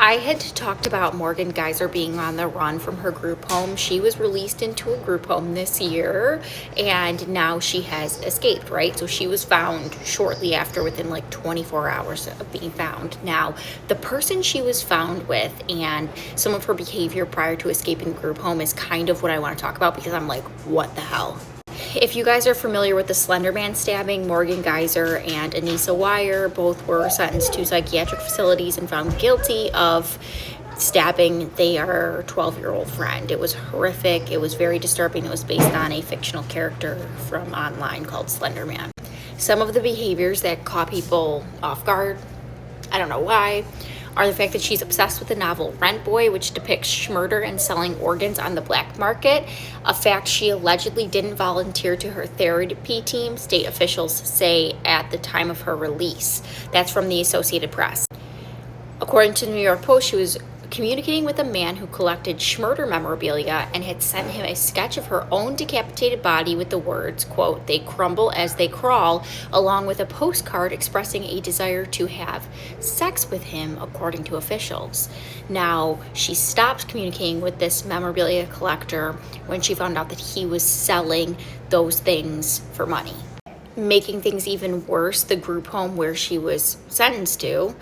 I had talked about Morgan Geyser being on the run from her group home. She was released into a group home this year, and now she has escaped, right? So she was found shortly after, within like 24 hours of being found. Now, the person she was found with and some of her behavior prior to escaping the group home is kind of what I want to talk about, because I'm like, what the hell? If you guys are familiar with the Slender Man stabbing, Morgan Geyser and Anissa Weier both were sentenced to psychiatric facilities and found guilty of stabbing their 12-year-old friend. It was horrific. It was very disturbing. It was based on a fictional character from online called Slender Man. Some of the behaviors that caught people off guard, I don't know why, are the fact that she's obsessed with the novel Rent Boy, which depicts murder and selling organs on the black market, a fact she allegedly didn't volunteer to her therapy team, state officials say at the time of her release. That's from the Associated Press. According to the New York Post, she was communicating with a man who collected Schmurder memorabilia and had sent him a sketch of her own decapitated body with the words, quote, "They crumble as they crawl," along with a postcard expressing a desire to have sex with him, according to officials. Now, she stopped communicating with this memorabilia collector when she found out that he was selling those things for money. Making things even worse, the group home where she was sentenced to,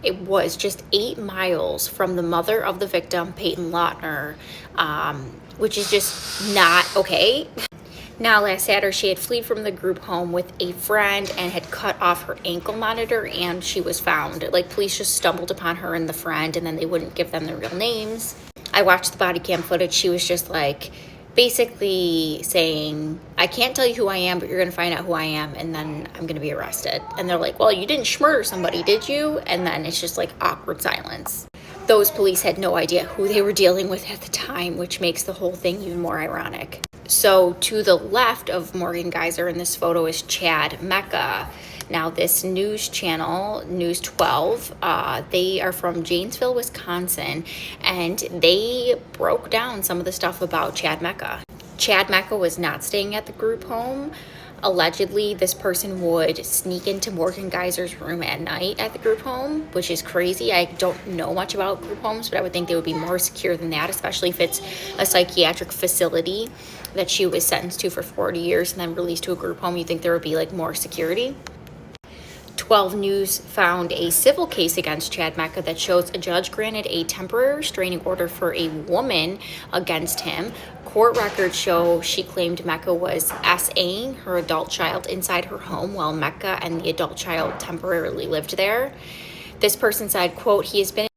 it was just 8 miles from the mother of the victim, Peyton Lautner, which is just not okay. Now, last Saturday, she had fled from the group home with a friend and had cut off her ankle monitor, and she was found. Like, police just stumbled upon her and the friend, and then they wouldn't give them their real names. I watched the body cam footage. She was just like, basically saying, "I can't tell you who I am, but you're going to find out who I am, and then I'm going to be arrested." And they're like, "Well, you didn't murder somebody, did you?" And then it's just like awkward silence. Those police had no idea who they were dealing with at the time, which makes the whole thing even more ironic. So to the left of Morgan Geyser in this photo is Chad Mecca. Now, this news channel, News 12, they are from Janesville, Wisconsin, and they broke down some of the stuff about Chad Mecca. Chad Mecca was not staying at the group home. Allegedly, this person would sneak into Morgan Geyser's room at night at the group home, which is crazy. I don't know much about group homes, but I would think they would be more secure than that, especially if it's a psychiatric facility that she was sentenced to for 40 years and then released to a group home. You'd think there would be like more security. 12 News found a civil case against Chad Mecca that shows a judge granted a temporary restraining order for a woman against him. Court records show she claimed Mecca was SAing her adult child inside her home while Mecca and the adult child temporarily lived there. This person said, quote, "He has been